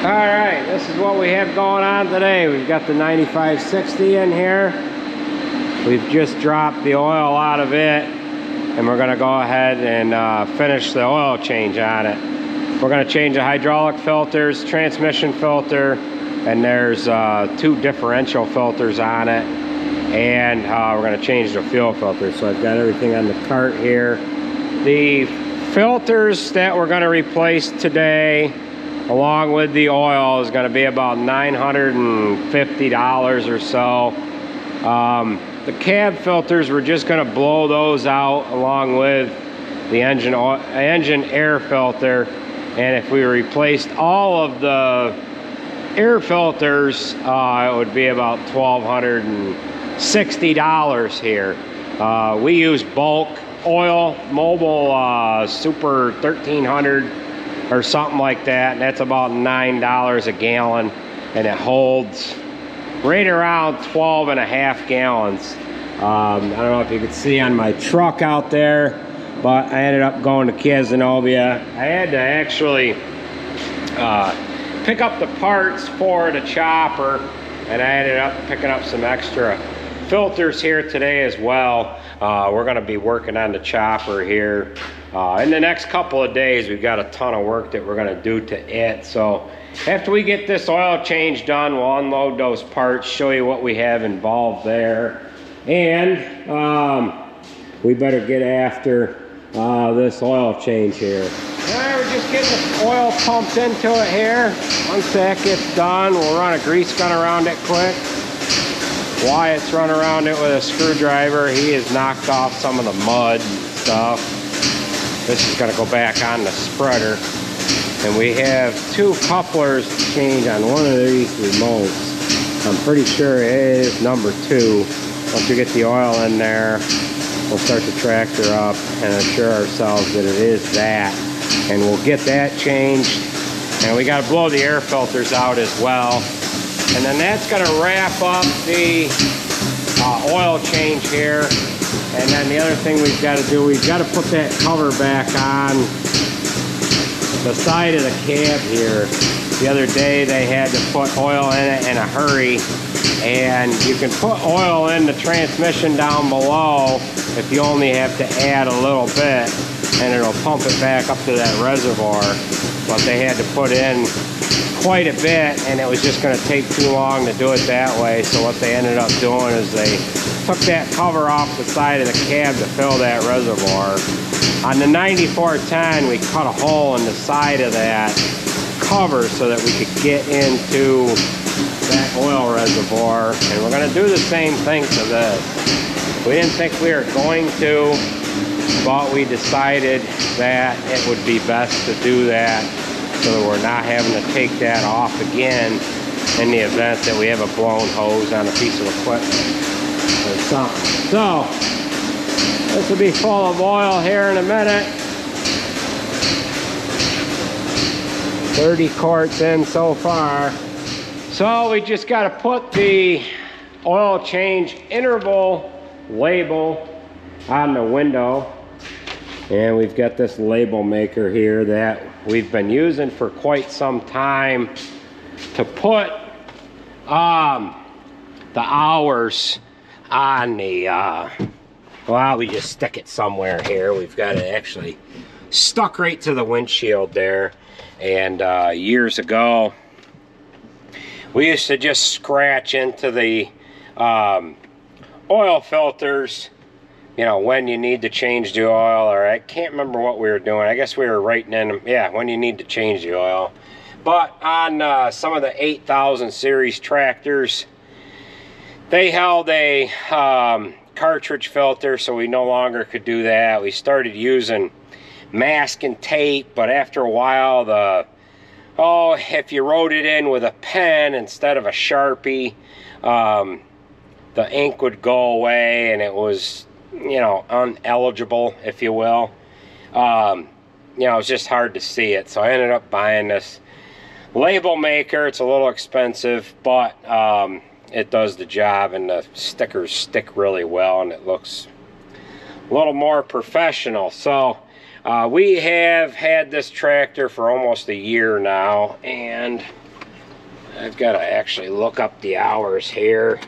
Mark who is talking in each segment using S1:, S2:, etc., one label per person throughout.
S1: Alright, this is what we have going on today. We've got the 9560 in here. We've just dropped the oil out of it, and we're going to go ahead and finish the oil change on it. We're going to change the hydraulic filters, transmission filter, and there's 2 differential filters on it, and we're going to change the fuel filter. So I've got everything on the cart here. The filters that we're going to replace today, along with the oil, is going to be about $950 or so. The cab filters, we're just going to blow those out along with the engine air filter. And if we replaced all of the air filters, it would be about $1,260 here. We use bulk oil, Mobile Super 1300 or something like that, and that's about $9 a gallon, and it holds right around 12.5 gallons. I don't know if you can see on my truck out there, but I ended up going to Casanova. I had to actually pick up the parts for the chopper, and I ended up picking up some extra filters here today as well. We're going to be working on the chopper here in the next couple of days. We've got a ton of work that we're going to do to it. So after we get this oil change done, we'll unload those parts, show you what we have involved there, and we better get after this oil change here. Alright, we're just getting the oil pumped into it here. Once that gets done, we'll run a grease gun around it quick. Wyatt's run around it with a screwdriver. He has knocked off some of the mud and stuff. This is going to go back on the spreader. And we have 2 couplers to change on one of these remotes. I'm pretty sure it is number 2. Once we get the oil in there, we'll start the tractor up and assure ourselves that it is that. And we'll get that changed. And we got to blow the air filters out as well. And then that's going to wrap up the oil change here. And then the other thing we've got to do, we've got to put that cover back on the side of the cab here. The other day they had to put oil in it in a hurry. And you can put oil in the transmission down below if you only have to add a little bit, and it'll pump it back up to that reservoir. But they had to put in quite a bit, and it was just going to take too long to do it that way. So what they ended up doing is they took that cover off the side of the cab to fill that reservoir. On the 9410, we cut a hole in the side of that cover so that we could get into that oil reservoir, and we're going to do the same thing to this. We didn't think we were going to, but we decided that it would be best to do that so that we're not having to take that off again in the event that we have a blown hose on a piece of equipment or something. So this will be full of oil here in a minute. 30 quarts in so far. So we just got to put the oil change interval label on the window. And we've got this label maker here that we've been using for quite some time to put the hours on the, well, we just stick it somewhere here. We've got it actually stuck right to the windshield there. And years ago, we used to just scratch into the oil filters, you know, when you need to change the oil, or I can't remember what we were doing. I guess we were writing in them, yeah, when you need to change the oil. But on some of the 8000 series tractors, they held a cartridge filter, so we no longer could do that. We started using masking tape, but after a while, if you wrote it in with a pen instead of a Sharpie, the ink would go away, and it was, you know, uneligible, if you will. You know, it was just hard to see it. So I ended up buying this label maker. It's a little expensive, but it does the job, and the stickers stick really well, and it looks a little more professional. So we have had this tractor for almost a year now, and I've got to actually look up the hours here.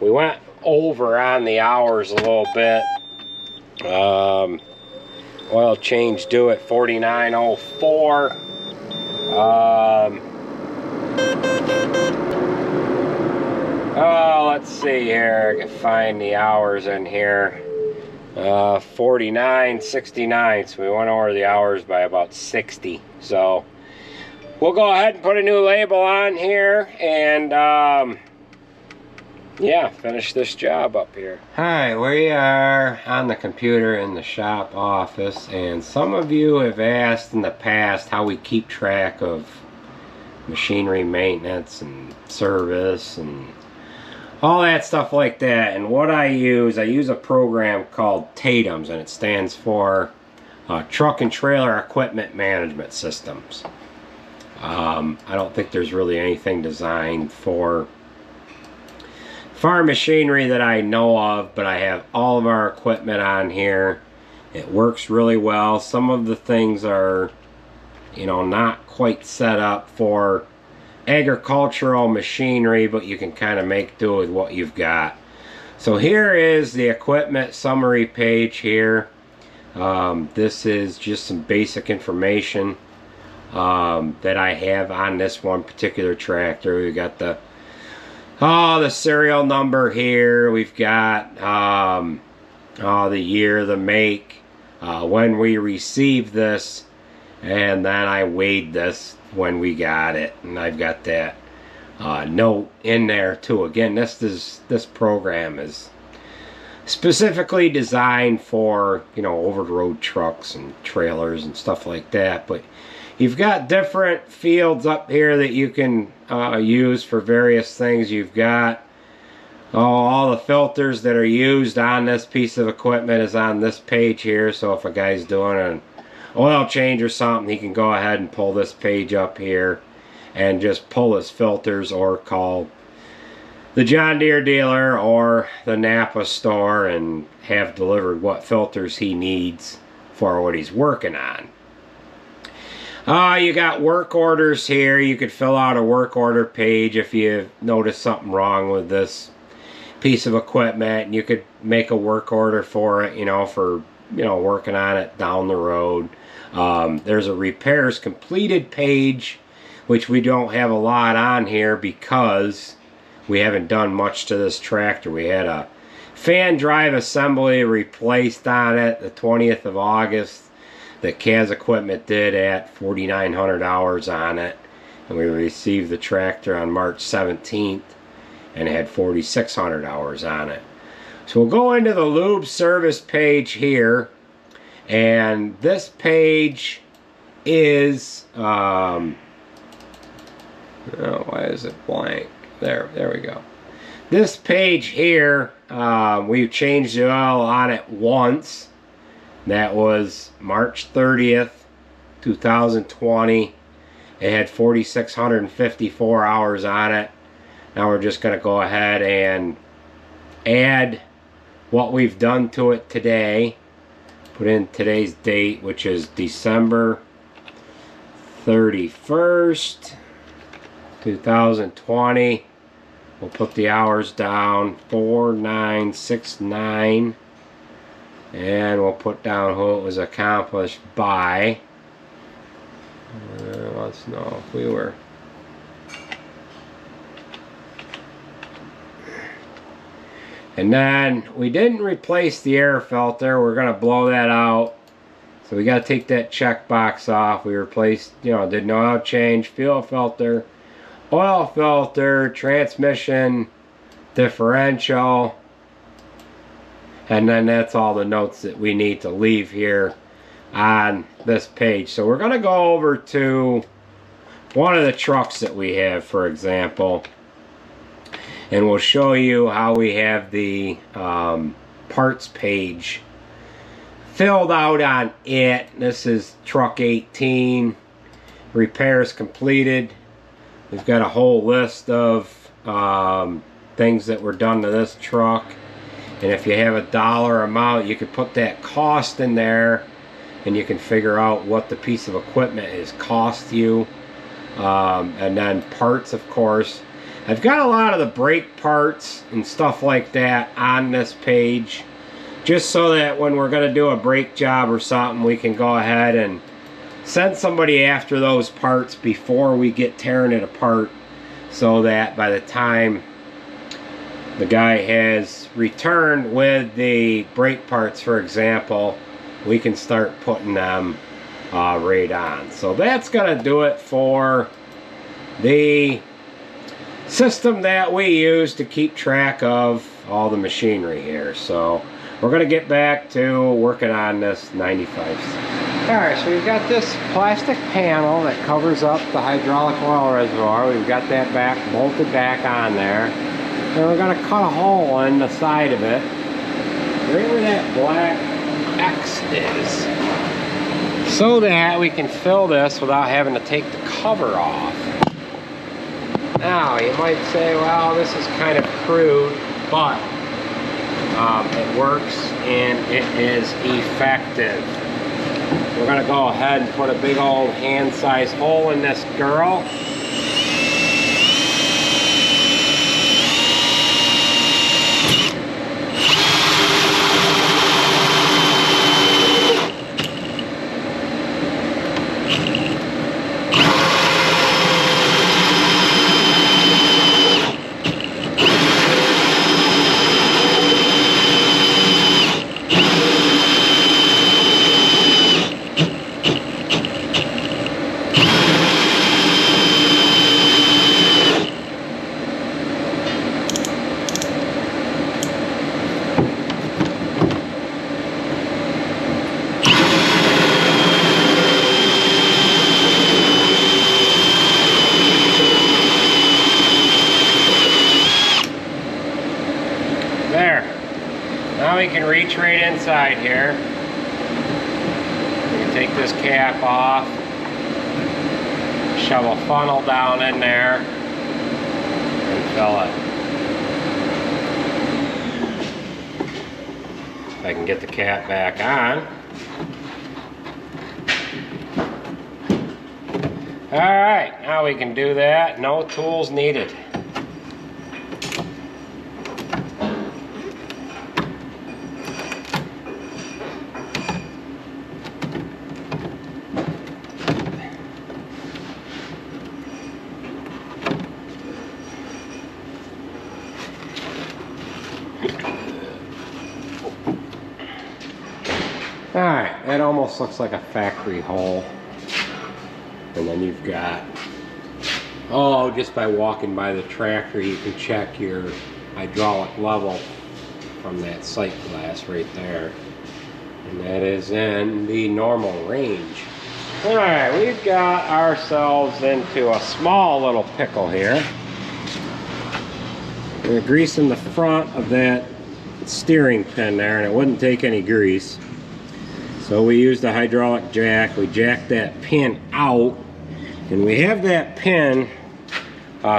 S1: We went over on the hours a little bit. Oil change due at 49.04. Oh, let's see here. I can find the hours in here. 49.69. So we went over the hours by about 60. So we'll go ahead and put a new label on here and yeah, finish this job up here. Hi, we are on the computer in the shop office, and some of you have asked in the past how we keep track of machinery maintenance and service and all that stuff like that. And what I use a program called TATEMS, and it stands for Truck and Trailer Equipment Management Systems. I don't think there's really anything designed for farm machinery that I know of, but I have all of our equipment on here. It works really well. Some of the things are, you know, not quite set up for agricultural machinery, but you can kind of make do with what you've got. So here is the equipment summary page here. This is just some basic information that I have on this one particular tractor. We've got the serial number here. We've got the year, the make, when we received this, and then I weighed this when we got it, and I've got that note in there too. Again, this program is specifically designed for, you know, over-the-road trucks and trailers and stuff like that. But you've got different fields up here that you can use for various things. You've got all the filters that are used on this piece of equipment is on this page here. So if a guy's doing an oil change or something, he can go ahead and pull this page up here and just pull his filters, or call the John Deere dealer or the Napa store and have delivered what filters he needs for what he's working on. You got work orders here. You could fill out a work order page if you notice something wrong with this piece of equipment, and you could make a work order for it, you know, for, you know, working on it down the road. There's a repairs completed page, which we don't have a lot on here because we haven't done much to this tractor. We had a fan drive assembly replaced on it the 20th of August. The CAS equipment did at 4,900 hours on it, and we received the tractor on March 17th and it had 4,600 hours on it. So we'll go into the lube service page here, and this page is oh, why is it blank? There we go. This page here, we've changed the oil on it once. That was March 30th, 2020. It had 4,654 hours on it. Now we're just going to go ahead and add what we've done to it today. Put in today's date, which is December 31st, 2020. We'll put the hours down, 4969. And we'll put down who it was accomplished by. Let's know if we were. And then we didn't replace the air filter. We're going to blow that out. So we got to take that checkbox off. We replaced, you know, did no oil change, fuel filter, oil filter, transmission, differential. And then that's all the notes that we need to leave here on this page. So we're going to go over to one of the trucks that we have, for example, and we'll show you how we have the parts page filled out on it. This is truck 18, repairs completed. We've got a whole list of things that were done to this truck. And if you have a dollar amount, you can put that cost in there, and you can figure out what the piece of equipment has cost you. And then parts, of course. I've got a lot of the brake parts and stuff like that on this page, just so that when we're going to do a brake job or something, we can go ahead and send somebody after those parts before we get tearing it apart, so that by the time the guy has returned with the brake parts, for example, we can start putting them right on. So that's going to do it for the system that we use to keep track of all the machinery here. So we're going to get back to working on this 95. Alright, so we've got this plastic panel that covers up the hydraulic oil reservoir. We've got that back bolted back on there. And we're going to cut a hole in the side of it, right where that black X is, so that we can fill this without having to take the cover off. Now, you might say, well, this is kind of crude, but it works and it is effective. We're going to go ahead and put a big old hand-sized hole in this girl. Now we can reach right inside here. We can take this cap off, shove a funnel down in there, and fill it. If I can get the cap back on. Alright, now we can do that. No tools needed. Alright, that almost looks like a factory hole. And then you've got, oh, just by walking by the tractor you can check your hydraulic level from that sight glass right there. And that is in the normal range. Alright, we've got ourselves into a small little pickle here. We're greasing the front of that steering pin there, and it wouldn't take any grease. So we used the hydraulic jack. We jacked that pin out, and we have that pin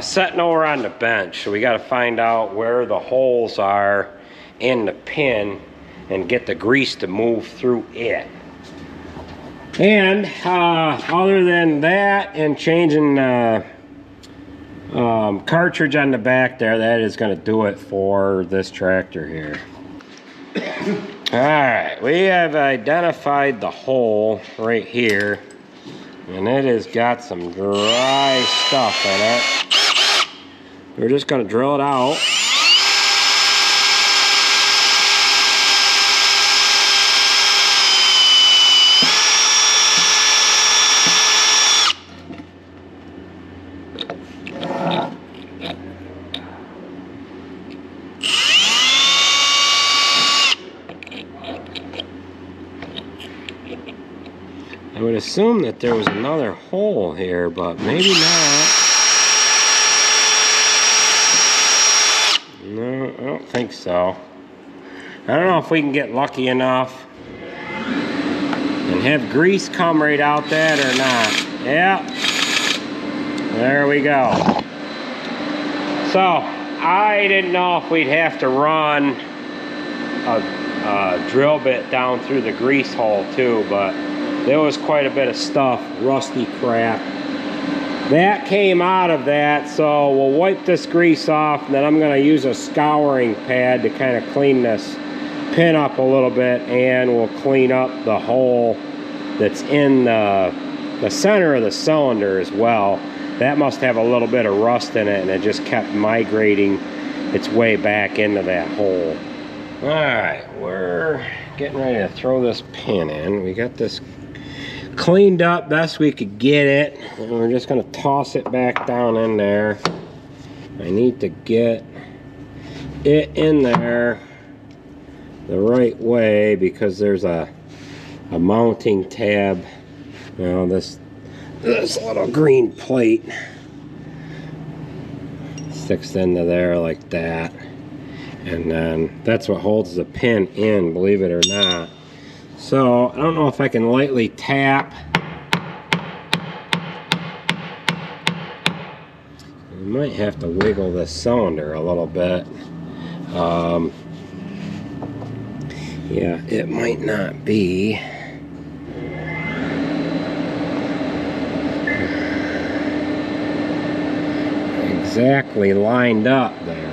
S1: sitting over on the bench. So we got to find out where the holes are in the pin and get the grease to move through it. And other than that and changing cartridge on the back there, that is going to do it for this tractor here. Alright, we have identified the hole right here, and it has got some dry stuff in it. We're just going to drill it out. I would assume that there was another hole here, but maybe not. No, I don't think so. I don't know if we can get lucky enough and have grease come right out that or not. Yeah, there we go. So I didn't know if we'd have to run a drill bit down through the grease hole too, but there was quite a bit of stuff, rusty crap, that came out of that, so we'll wipe this grease off, and then I'm going to use a scouring pad to kind of clean this pin up a little bit, and we'll clean up the hole that's in the center of the cylinder as well. That must have a little bit of rust in it, and it just kept migrating its way back into that hole. All right, we're getting ready to throw this pin in. We got this cleaned up best we could get it, and we're just going to toss it back down in there. I need to get it in there the right way because there's a mounting tab. You know, this little green plate sticks into there like that, and then that's what holds the pin in, believe it or not. So I don't know if I can lightly tap. I might have to wiggle this cylinder a little bit. Yeah, it might not be exactly lined up there.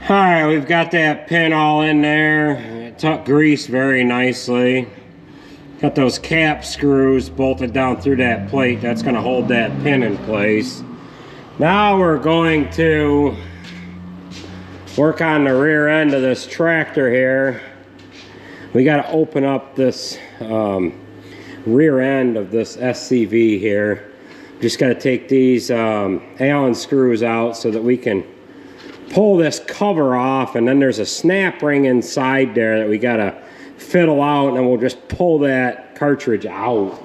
S1: Alright, we've got that pin all in there. It took grease very nicely. Got those cap screws bolted down through that plate. That's going to hold that pin in place. Now we're going to work on the rear end of this tractor here. We got to open up this rear end of this SCV here. Just got to take these Allen screws out so that we can pull this cover off, and then there's a snap ring inside there that we got to fiddle out, and then we'll just pull that cartridge out.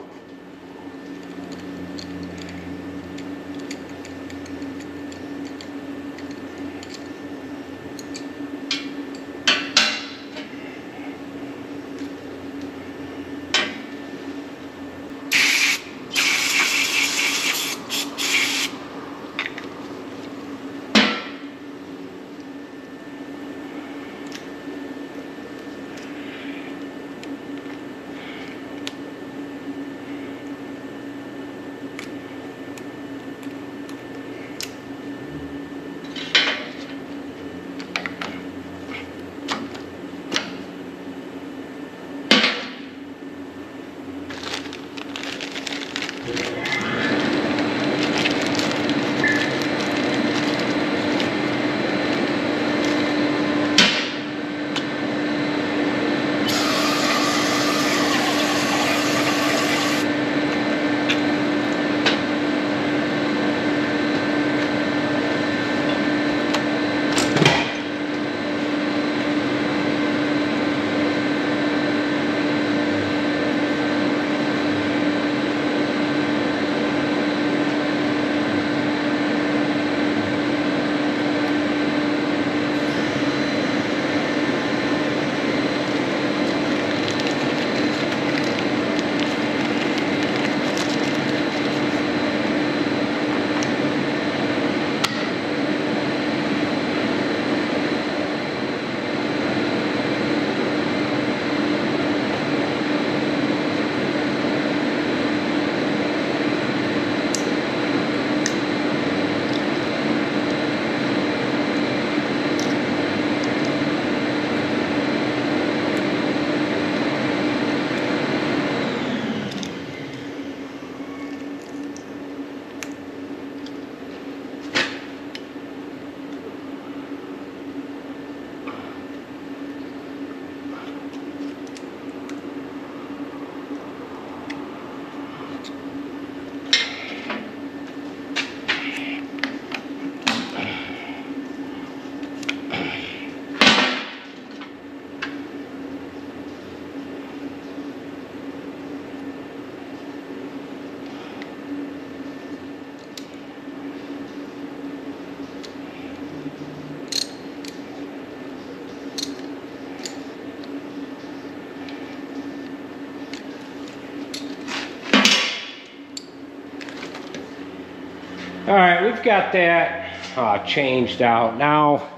S1: All right, we've got that changed out. Now,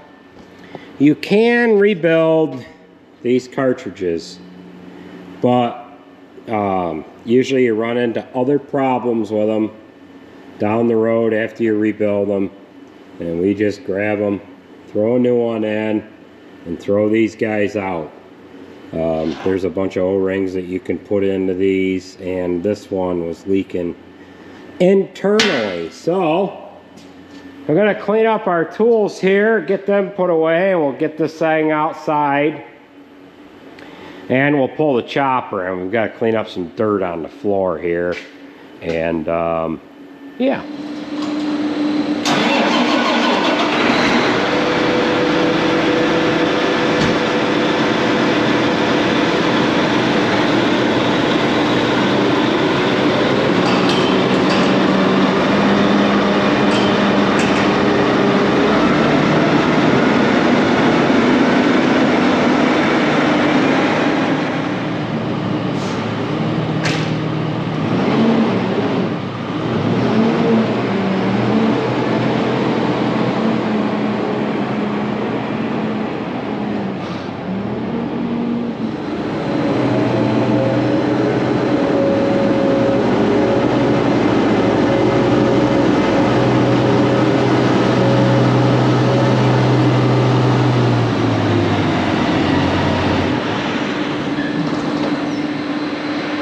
S1: you can rebuild these cartridges, but usually you run into other problems with them down the road after you rebuild them. And we just grab them, throw a new one in, and throw these guys out. There's a bunch of O-rings that you can put into these, and this one was leaking internally. So we're going to clean up our tools here, get them put away, and we'll get this thing outside, and we'll pull the chopper, and we've got to clean up some dirt on the floor here. And yeah.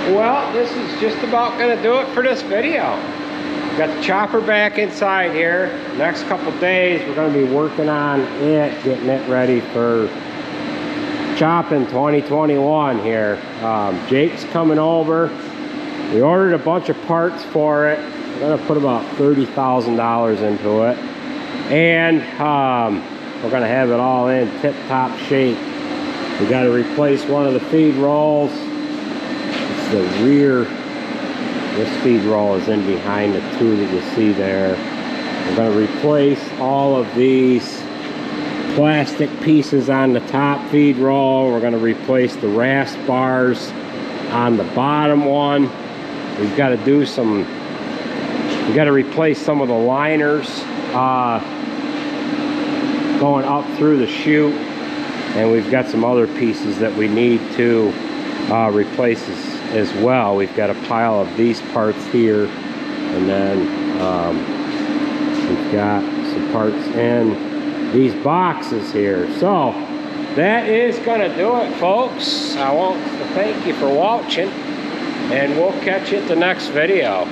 S1: Well, this is just about going to do it for this video. Got the chopper back inside here. Next couple days we're going to be working on it, getting it ready for chopping 2021 here. Jake's coming over. We ordered a bunch of parts for it. We're going to put about $30,000 into it. And we're going to have it all in tip-top shape. We got to replace one of the feed rolls. The rear, this feed roll is in behind the two that you see there. We're going to replace all of these plastic pieces on the top feed roll. We're going to replace the rasp bars on the bottom one. We've got to do some, we've got to replace some of the liners going up through the chute, and we've got some other pieces that we need to replace as well. We've got a pile of these parts here, and then we've got some parts in these boxes here. So that is going to do it, folks. I want to thank you for watching, and we'll catch you at the next video.